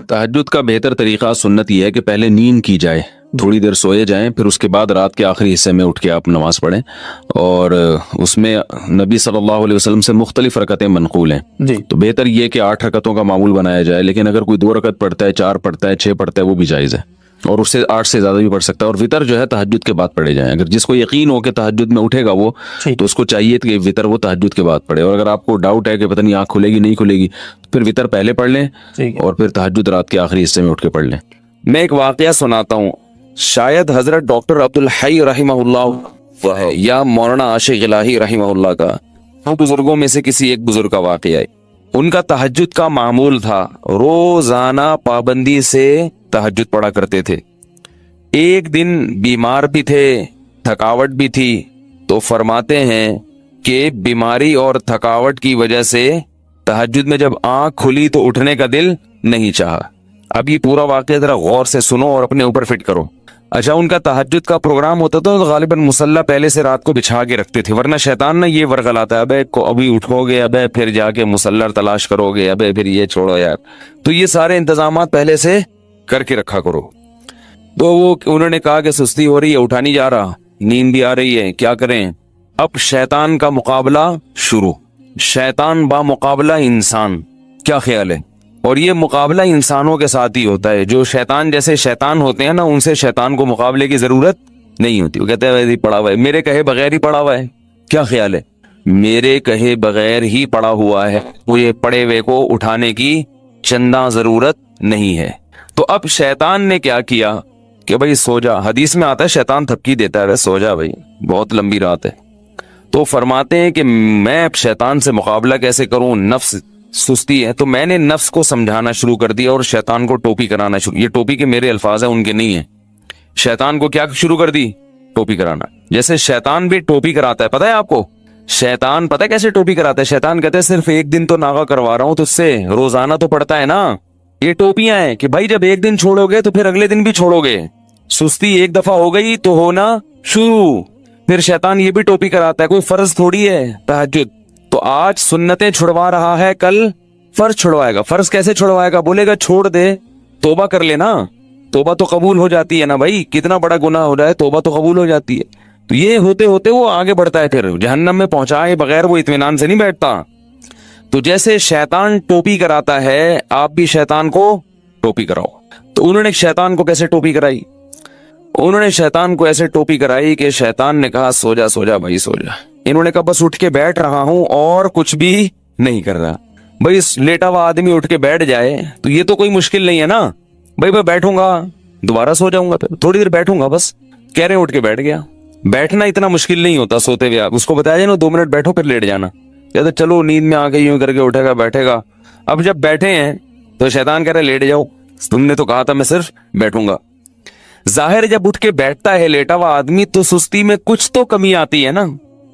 تہجد کا بہتر طریقہ سنت یہ ہے کہ پہلے نیند کی جائے، تھوڑی دیر سوئے جائیں، پھر اس کے بعد رات کے آخری حصے میں اٹھ کے آپ نماز پڑھیں، اور اس میں نبی صلی اللہ علیہ وسلم سے مختلف رکعتیں منقول ہیں جی تو بہتر یہ کہ 8 رکعتوں کا معمول بنایا جائے، لیکن اگر کوئی 2 رکعت پڑھتا ہے، 4 پڑھتا ہے، 6 پڑھتا ہے، وہ بھی جائز ہے، اور اس سے 8 سے زیادہ بھی پڑھ سکتا ہے، اور وطر جو ہے تہجد کے بعد پڑھے جائیں۔ اگر جس کو یقین ہو کہ تہجد میں اٹھے گا وہ، ٹھیک تو اس کو چاہیے کہ وطر وہ تہجد کے بعد پڑھے، اور اگر آپ کو ڈاؤٹ ہے کہ پتہ نہیں آنکھ کھلے گی نہیں کھلے گی، تو پھر وطر پہلے پڑھ لیں ٹھیک ہے۔ اور پھر تہجد رات کے آخری حصے میں اٹھ کے پڑھ لیں۔ میں ایک واقعہ سناتا ہوں، شاید حضرت ڈاکٹر عبدالحی رحمہ اللہ ہے یا مولانا عاشق الہی رحمہ اللہ کا، وہ بزرگوں میں سے کسی ایک بزرگ کا واقعہ ہے۔ ان کا تہجد کا معمول تھا، روزانہ پابندی سے تہجد پڑھا کرتے تھے۔ ایک دن بیمار بھی تھے، تھکاوٹ بھی تھی، تو فرماتے ہیں کہ بیماری اور تھکاوٹ کی وجہ سے تہجد میں جب آنکھ کھلی تو اٹھنے کا دل نہیں چاہا۔ اب یہ پورا واقعہ ذرا غور سے سنو اور اپنے اوپر فٹ کرو۔ اچھا، ان کا تہجد کا پروگرام ہوتا تھا تو غالباً مصلی پہلے سے رات کو بچھا کے رکھتے تھے، ورنہ شیطان نے یہ ورغلاتا ہے، ابھی اٹھو گے، ابے پھر جا کے مصلی تلاش کرو گے، ابے پھر یہ چھوڑو یار، تو یہ سارے انتظامات پہلے سے کر کے رکھا کرو۔ تو وہ انہوں نے کہا کہ سستی ہو رہی ہے، اٹھا نہیں جا رہا، نیند بھی آ رہی ہے، کیا کریں؟ اب شیطان کا مقابلہ شروع، شیطان با مقابلہ انسان، کیا خیال ہے؟ اور یہ مقابلہ انسانوں کے ساتھ ہی ہوتا ہے، جو شیطان جیسے شیطان ہوتے ہیں نا، ان سے شیطان کو مقابلے کی ضرورت نہیں ہوتی۔ وہ کہتے ہیں ویسے ہی پڑا ہوا ہے، میرے کہے بغیر ہی پڑا ہوا ہے، کیا خیال ہے؟ میرے کہے بغیر ہی پڑا ہوا ہے، مجھے پڑے ہوئے کو اٹھانے کی چندہ ضرورت نہیں ہے۔ تو اب شیطان نے کیا کیا کہ بھائی سو جا، حدیث میں آتا ہے شیطان تھپکی دیتا ہے، سو جا بھائی بہت لمبی رات ہے۔ تو فرماتے ہیں کہ میں اب شیطان سے مقابلہ کیسے کروں، نفس سستی ہے، تو میں نے نفس کو سمجھانا شروع کر دیا اور شیطان کو ٹوپی کرانا شروع، یہ ٹوپی کے میرے الفاظ ہیں، ان کے نہیں ہیں۔ شیطان کو کیا شروع کر دی؟ ٹوپی کرانا۔ جیسے شیطان بھی ٹوپی کراتا ہے، پتہ ہے آپ کو شیطان پتہ ہے کیسے ٹوپی کراتا ہے؟ شیطان کہتے ہیں صرف ایک دن تو ناغہ کروا رہا ہوں تجھ سے، روزانہ تو پڑتا ہے نا۔ یہ ٹوپیاں ہیں کہ بھائی جب ایک دن چھوڑو گے تو پھر اگلے دن بھی چھوڑو گے، سستی ایک دفعہ ہو گئی تو ہونا شروع۔ پھر شیطان یہ بھی ٹوپی کراتا ہے، کوئی فرض تھوڑی ہے تہجد، تو آج سنتیں چھڑوا رہا ہے، کل فرض چھڑوائے گا۔ فرض کیسے چھڑوائے گا؟ بولے گا چھوڑ دے، توبہ کر لینا، توبہ تو قبول ہو جاتی ہے نا بھائی، کتنا بڑا گناہ ہو جائے توبہ تو قبول ہو جاتی ہے۔ تو یہ ہوتے ہوتے وہ آگے بڑھتا ہے، پھر جہنم میں پہنچائے بغیر وہ اطمینان سے نہیں بیٹھتا۔ تو جیسے شیطان ٹوپی کراتا ہے، آپ بھی شیطان کو ٹوپی کراؤ۔ تو انہوں نے شیطان کو کیسے ٹوپی کرائی؟ انہوں نے شیطان کو ایسے ٹوپی کرائی کہ شیطان نے کہا سو جا سو جا بھائی سو جا، انہوں نے کہا بس اٹھ کے بیٹھ رہا ہوں اور کچھ بھی نہیں کر رہا۔ بھائی لیٹا ہوا آدمی اٹھ کے بیٹھ جائے تو یہ تو کوئی مشکل نہیں ہے نا، بھائی میں بیٹھوں گا دوبارہ سو جاؤں گا، پھر تھوڑی دیر بیٹھوں گا، بس کہہ رہے اٹھ کے بیٹھ گیا۔ بیٹھنا اتنا مشکل نہیں ہوتا سوتے ہوئے، آپ اس کو بتایا جائے نا 2 منٹ بیٹھو پھر لیٹ جانا، کہتے چلو نیند میں آ کے یوں کر کے اٹھے گا بیٹھے گا۔ اب جب بیٹھے ہیں تو شیطان کہہ رہے لیٹ جاؤ، تم نے تو کہا تھا میں صرف بیٹھوں گا۔ ظاہر جب اٹھ کے بیٹھتا ہے لیٹا ہوا آدمی تو سستی میں کچھ تو کمی آتی ہے نا،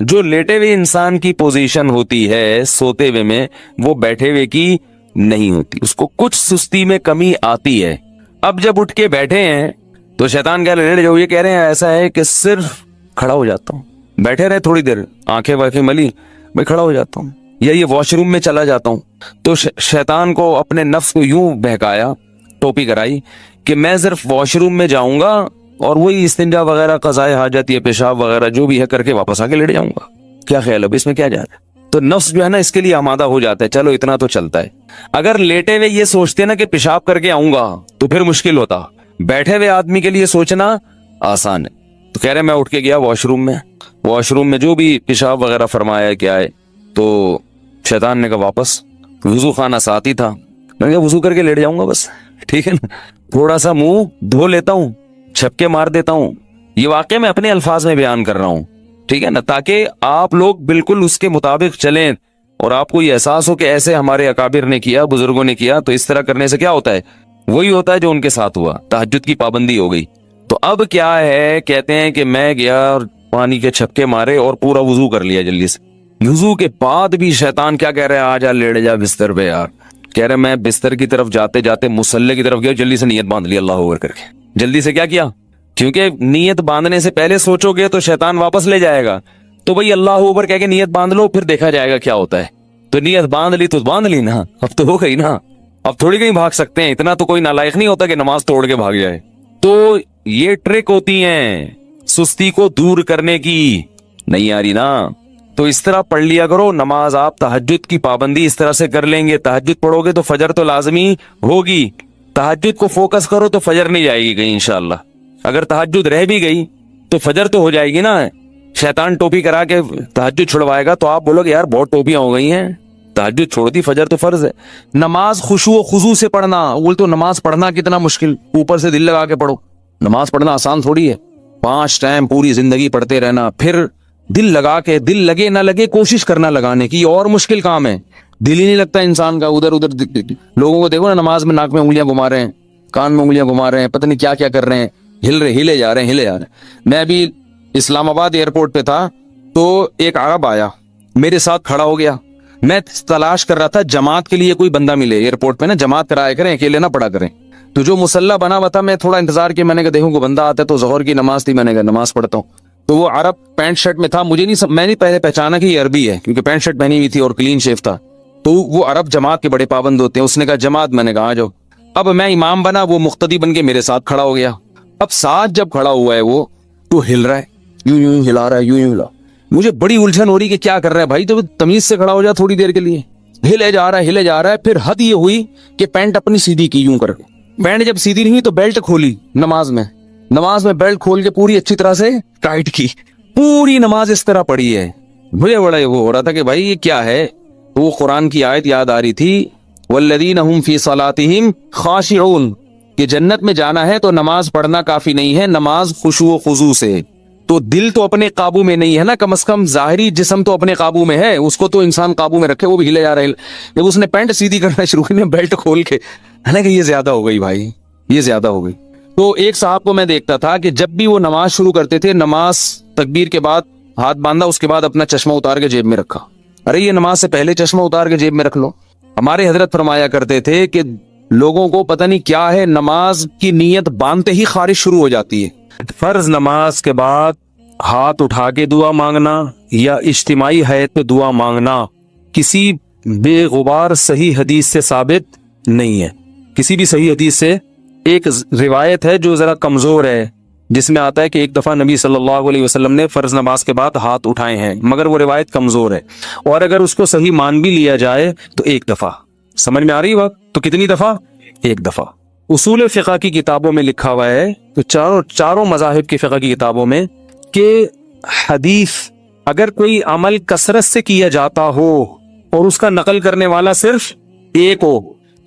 جو لیٹے ہوئے انسان کی پوزیشن ہوتی ہے سوتے ہوئے میں وہ بیٹھے ہوئے کی نہیں ہوتی، اس کو کچھ سستی میں کمی آتی ہے۔ اب جب اٹھ کے بیٹھے ہیں تو شیطان کہہ رہے لیٹ جاؤ، یہ کہہ رہے ہیں ایسا ہے کہ صرف کھڑا ہو جاتا ہوں، بیٹھے رہے تھوڑی دیر آنکھیں واقیں ملی، میں کھڑا ہو جاتا ہوں، یا یہ واش روم میں چلا جاتا ہوں۔ تو شیطان کو اپنے نفس کو یوں بہکایا، ٹوپی کرائی کہ میں صرف واش روم میں جاؤں گا اور وہی استنجا وغیرہ قضائے حاجت یا پیشاب وغیرہ جو بھی ہے کر کے واپس آ کے لیٹ جاؤں گا، کیا خیال ہے اس میں کیا جا رہا ہے؟ تو نفس جو ہے نا اس کے لیے آمادہ ہو جاتا ہے، چلو اتنا تو چلتا ہے۔ اگر لیٹے ہوئے یہ سوچتے نا کہ پیشاب کر کے آؤں گا تو پھر مشکل ہوتا، بیٹھے ہوئے آدمی کے لیے سوچنا آسان ہے۔ تو کہہ رہے میں اٹھ کے گیا واش روم میں جو بھی پیشاب وغیرہ فرمایا کیا ہے، تو شیطان نے کہا واپس، وضو خانہ ساتھ ہی تھا، میں نے کہا وضو کر کے لیٹ جاؤں گا بس، ٹھیک ہے نا، تھوڑا سا منہ دھو لیتا ہوں، چھپکے مار دیتا ہوں۔ یہ واقعہ میں اپنے الفاظ میں بیان کر رہا ہوں، ٹھیک ہے نا، تاکہ آپ لوگ بالکل اس کے مطابق چلیں اور آپ کو یہ احساس ہو کہ ایسے ہمارے اکابر نے کیا، بزرگوں نے کیا، تو اس طرح کرنے سے کیا ہوتا ہے؟ وہی ہوتا ہے جو ان کے ساتھ ہوا، تہجد کی پابندی ہو گئی۔ تو اب کیا ہے، کہتے ہیں کہ میں گیا اور پانی کے چھپکے مارے اور پورا وضو کر لیا جلدی سے۔ وضو کے بعد بھی شیطان کیا کہہ رہے ہیں، آ جا لیٹ جا بستر پہ یار، کہہ رہے میں بستر کی طرف جاتے جاتے مصلی کی طرف گیا، جلدی سے نیت باندھ لی اللہ اکبر کر کے، جلدی سے کیا کیا، کیونکہ نیت باندھنے سے پہلے سوچو گے تو شیطان واپس لے جائے گا، تو بھئی اللہ اکبر کہہ کے نیت باندھ لو، پھر دیکھا جائے گا کیا ہوتا ہے۔ تو نیت باندھ لی تو باندھ لی نا، اب تو ہو گئی نا، اب تھوڑی کہیں بھاگ سکتے ہیں, اتنا تو کوئی نالائق نہیں ہوتا کہ نماز توڑ کے بھاگ جائے. تو یہ ٹرک ہوتی ہیں سستی کو دور کرنے کی. نہیں آ رہی نا, تو اس طرح پڑھ لیا کرو نماز. آپ تہجد کی پابندی اس طرح سے کر لیں گے, تہجد پڑھو گے تو فجر تو لازمی ہوگی. تہجد کو فوکس کرو تو فجر نہیں جائے گی کہیں انشاءاللہ. اگر تہجد رہ بھی گئی تو فجر تو ہو جائے گی نا. شیطان ٹوپی کرا کے تہجد چھڑوائے گا تو آپ بولو گے یار بہت ٹوپیاں ہو گئی ہیں, تہجد چھوڑ دی, فجر تو فرض ہے. نماز خشوع و خضوع سے پڑھنا, بول تو نماز پڑھنا کتنا مشکل, اوپر سے دل لگا کے پڑھو. نماز پڑھنا آسان تھوڑی ہے, 5 ٹائم پوری زندگی پڑھتے رہنا, پھر دل لگا کے, دل لگے نہ لگے کوشش کرنا لگانے کی, اور مشکل کام ہے. دل ہی نہیں لگتا انسان کا, ادھر ادھر لوگوں کو دیکھو نا نماز میں ناک میں انگلیاں گھما رہے ہیں, کان میں انگلیاں گھما رہے ہیں, پتہ نہیں کیا کیا کر رہے ہیں, ہلے جا رہے ہیں. میں ابھی اسلام آباد ایئرپورٹ پہ تھا تو ایک عرب آیا میرے ساتھ کھڑا ہو گیا. میں تلاش کر رہا تھا جماعت کے لیے کوئی بندہ ملے ایئرپورٹ پہ نا, جماعت کرایا کریں, اکیلے نہ پڑھا کریں. تو جو مسلح بنا ہوا تھا, میں تھوڑا انتظار کیا, میں نے کہا دیکھوں کوئی بندہ آتا ہے. تو ظہر کی نماز تھی, میں نے کہا نماز پڑھتا ہوں. تو وہ عرب پینٹ شرٹ میں تھا, میں نہیں پہلے پہچانا کہ یہ عربی ہے کیونکہ پینٹ شرٹ پہنی ہوئی تھی اور کلین شیف تھا. تو وہ عرب جماعت کے بڑے پابند ہوتے ہیں. اس نے کہا جماعت, میں نے کہا آ جاؤ. اب میں امام بنا, وہ مقتدی بن کے میرے ساتھ کھڑا ہو گیا. اب ساتھ جب کھڑا ہوا ہے وہ تو ہل رہا ہے, یوں ہلا رہا ہے, یوں ہلا. مجھے بڑی الجھن ہو رہی کہ کیا کر رہا ہے بھائی, تو تمیز سے کھڑا ہو جا تھوڑی دیر کے لیے. ہلے جا رہا ہے. پھر حد یہ ہوئی کہ پینٹ اپنی سیدھی کی یوں کر کے. پینٹ جب سیدھی نہیں ہوئی تو بیلٹ کھولی نماز میں بیلٹ کھول کے پوری اچھی طرح سے ٹائٹ کی. پوری نماز اس طرح پڑھی ہے. مجھے بڑا وہ ہو رہا تھا کہ بھائی یہ کیا ہے. وہ قرآن کی آیت یاد آ رہی تھی, والذین هم فی صلاتہم خاشعون, کہ جنت میں جانا ہے تو نماز پڑھنا کافی نہیں ہے, نماز خشوع و خضوع سے. تو دل تو اپنے قابو میں نہیں ہے نا, کم از کم ظاہری جسم تو اپنے قابو میں ہے, اس کو تو انسان قابو میں رکھے. وہ بھی ہلے جا رہا ہے. جب اس نے پینٹ سیدھی کرنا شروع کی, بیلٹ کھول کے, ہے نا کہ یہ زیادہ ہو گئی بھائی, یہ زیادہ ہو گئی. تو ایک صاحب کو میں دیکھتا تھا کہ جب بھی وہ نماز شروع کرتے تھے, نماز تکبیر کے بعد ہاتھ باندھا, اس کے بعد اپنا چشمہ اتار کے جیب میں رکھا. ارے یہ نماز سے پہلے چشمہ اتار کے جیب میں رکھ لو. ہمارے حضرت فرمایا کرتے تھے کہ لوگوں کو پتہ نہیں کیا ہے, نماز کی نیت باندھتے ہی خارج شروع ہو جاتی ہے. فرض نماز کے بعد ہاتھ اٹھا کے دعا مانگنا یا اجتماعی حیت پہ دعا مانگنا کسی بے غبار صحیح حدیث سے ثابت نہیں ہے. کسی بھی صحیح حدیث سے, ایک روایت ہے جو ذرا کمزور ہے, جس میں آتا ہے کہ ایک دفعہ نبی صلی اللہ علیہ وسلم نے فرض نماز کے بعد ہاتھ اٹھائے ہیں, مگر وہ روایت کمزور ہے. اور اگر اس کو صحیح مان بھی لیا جائے تو ایک دفعہ. سمجھ میں آ رہی بات؟ تو کتنی دفعہ؟ ایک دفعہ. اصول فقہ کی کتابوں میں لکھا ہوا ہے, تو چاروں مذاہب کی فقہ کی کتابوں میں, کہ حدیث اگر کوئی عمل کثرت سے کیا جاتا ہو اور اس کا نقل کرنے والا صرف ایک ہو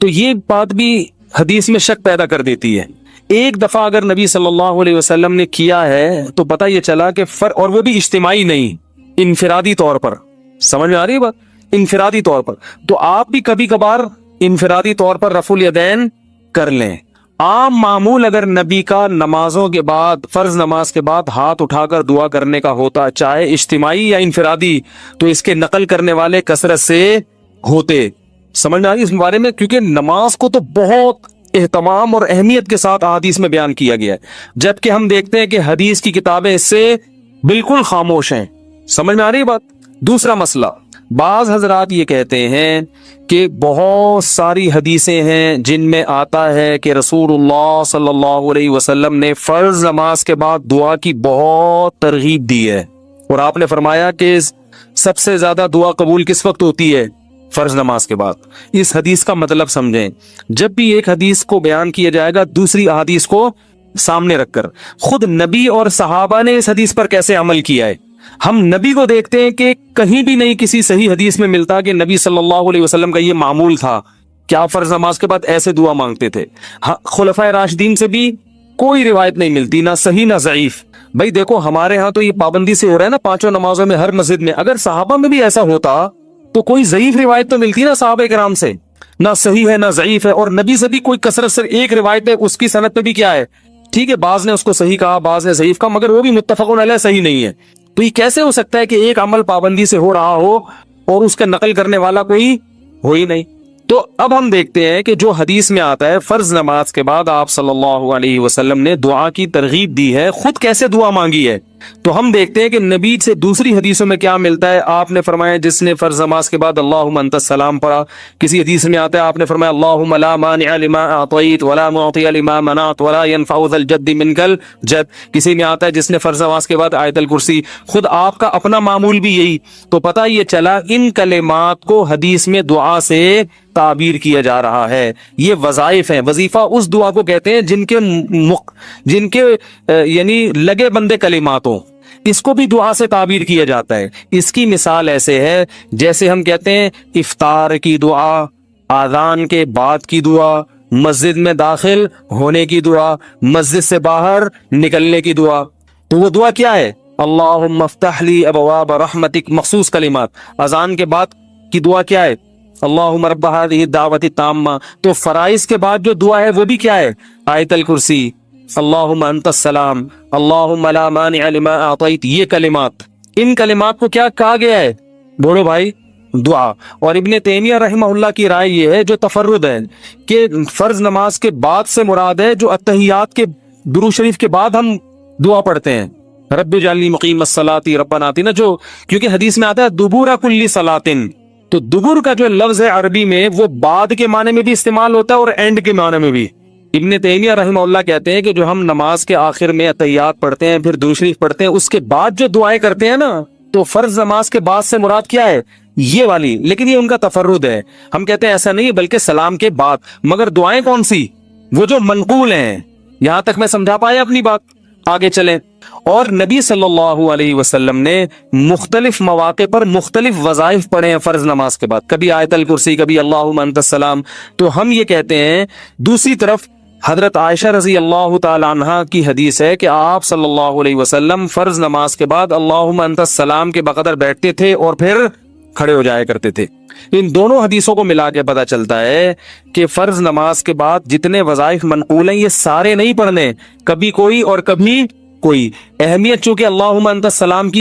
تو یہ بات بھی حدیث میں شک پیدا کر دیتی ہے. ایک دفعہ اگر نبی صلی اللہ علیہ وسلم نے کیا ہے تو پتہ یہ چلا کہ اور وہ بھی اجتماعی نہیں, انفرادی طور پر. سمجھ میں آ رہی ہے بات؟ انفرادی طور پر. تو آپ بھی کبھی کبھار انفرادی طور پر رفع الیدین کر لیں. عام معمول اگر نبی کا نمازوں کے بعد, فرض نماز کے بعد ہاتھ اٹھا کر دعا کرنے کا ہوتا, چاہے اجتماعی یا انفرادی, تو اس کے نقل کرنے والے کثرت سے ہوتے. سمجھ میں آ رہی ہے اس بارے میں؟ کیونکہ نماز کو تو بہت اہتمام اور اہمیت کے ساتھ احادیث میں بیان کیا گیا ہے, جبکہ ہم دیکھتے ہیں کہ حدیث کی کتابیں اس سے بالکل خاموش ہیں. سمجھ میں آ رہی ہے بات؟ دوسرا مسئلہ, بعض حضرات یہ کہتے ہیں کہ بہت ساری حدیثیں ہیں جن میں آتا ہے کہ رسول اللہ صلی اللہ علیہ وسلم نے فرض نماز کے بعد دعا کی بہت ترغیب دی ہے, اور آپ نے فرمایا کہ سب سے زیادہ دعا قبول کس وقت ہوتی ہے؟ فرض نماز کے بعد. اس حدیث کا مطلب سمجھیں. جب بھی ایک حدیث کو بیان کیا جائے گا دوسری احادیث کو سامنے رکھ کر, خود نبی اور صحابہ نے اس حدیث پر کیسے عمل کیا ہے. ہم نبی کو دیکھتے ہیں کہ کہیں بھی نہیں کسی صحیح حدیث میں ملتا کہ نبی صلی اللہ علیہ وسلم کا یہ معمول تھا کہ آپ فرض نماز کے بعد ایسے دعا مانگتے تھے. خلفائے راشدین سے بھی کوئی روایت نہیں ملتی, نہ صحیح نہ ضعیف. بھائی دیکھو ہمارے ہاں تو یہ پابندی سے ہو رہا ہے نا 5 نمازوں میں ہر مسجد میں, اگر صحابہ میں بھی ایسا ہوتا تو کوئی ضعیف روایت تو ملتی نا صحابہ کرام سے, نہ صحیح ہے نہ ضعیف ہے. اور نبی سے بھی کوئی کثرت سے ایک روایت ہے, اس کی سند پہ بھی کیا ہے, ٹھیک ہے بعض نے اس کو صحیح کہا بعض نے ضعیف کہا, مگر وہ بھی متفق علیہ صحیح نہیں ہے. تو یہ کیسے ہو سکتا ہے کہ ایک عمل پابندی سے ہو رہا ہو اور اس کا نقل کرنے والا کوئی ہو ہی نہیں. تو اب ہم دیکھتے ہیں کہ جو حدیث میں آتا ہے فرض نماز کے بعد آپ صلی اللہ علیہ وسلم نے دعا کی ترغیب دی ہے, خود کیسے دعا مانگی ہے. تو ہم دیکھتے ہیں کہ نبی سے دوسری حدیثوں میں کیا ملتا ہے. آپ نے فرمایا جس نے فرض نماز کے بعد اللہم انت السلام پڑھا. کسی حدیث میں آتا ہے آپ نے فرمایا اللہم لا مانع لما اعطیت ولا معطی لما منعت ولا ينفع ذا الجد منک الجد. کسی میں آتا ہے جس نے فرض نماز کے بعد آیت الکرسی. خود آپ کا اپنا معمول بھی یہی. تو پتہ یہ چلا ان کلمات کو حدیث میں دعا سے تعبیر کیا جا رہا ہے. یہ وظائف ہیں. وظیفہ اس دعا کو کہتے ہیں جن کے یعنی لگے بندے کلمات ہوں. اس کو بھی دعا سے تعبیر کیا جاتا ہے. اس کی مثال ایسے ہے جیسے ہم کہتے ہیں افطار کی دعا, آذان کے بعد کی دعا, مسجد میں داخل ہونے کی دعا, مسجد سے باہر نکلنے کی دعا. تو وہ دعا کیا ہے؟ اللہم افتح لی ابواب رحمتک, مخصوص کلمات. اذان کے بعد کی دعا کیا ہے؟ اللہم رب هذه الدعوۃ التامہ. تو فرائض کے بعد جو دعا ہے وہ بھی کیا ہے؟ آیت الکرسی, اللہم انت السلام, اللہم لا مانع لما اعطیت. یہ کلمات, ان کلمات کو کیا کہا گیا ہے بولو بھائی؟ دعا. اور ابن تیمیہ رحمہ اللہ کی رائے یہ ہے جو تفرد ہے کہ فرض نماز کے بعد سے مراد ہے جو اتحیات کے درود شریف کے بعد ہم دعا پڑھتے ہیں, رب اجعلنی مقیم الصلاۃ ربنا آتنا, جو کیونکہ حدیث میں آتا ہے دبور کل صلاۃ. تو دبر کا جو لفظ ہے عربی میں وہ بعد کے معنی میں بھی استعمال ہوتا ہے اور اینڈ کے معنی میں بھی. ابن تیمیہ رحمہ اللہ کہتے ہیں کہ جو ہم نماز کے آخر میں اتحیات پڑھتے ہیں پھر درود شریف پڑھتے ہیں اس کے بعد جو دعائیں کرتے ہیں نا, تو فرض نماز کے بعد سے مراد کیا ہے؟ یہ والی. لیکن یہ ان کا تفرد ہے. ہم کہتے ہیں ایسا نہیں بلکہ سلام کے بعد. مگر دعائیں کون سی؟ وہ جو منقول ہیں. یہاں تک میں سمجھا پایا اپنی بات؟ آگے چلیں. اور نبی صلی اللہ علیہ وسلم نے مختلف مواقع پر مختلف وظائف پڑھے ہیں فرض نماز کے بعد. کبھی آیت الکرسی, کبھی اللہم انت السلام. تو ہم یہ کہتے ہیں دوسری طرف حضرت عائشہ رضی اللہ تعالی عنہا کی حدیث ہے کہ آپ صلی اللہ علیہ وسلم فرض نماز کے بعد اللہم انت السلام کے بقدر بیٹھتے تھے اور پھر کھڑے ہو جایا کرتے تھے. ان دونوں حدیثوں کو ملا کے پتہ چلتا ہے کہ فرض نماز کے بعد جتنے وظائف منقول ہیں یہ سارے نہیں پڑھنے, کبھی کوئی اور کبھی کوئی. اہمیت چونکہ اللہم انت السلام کی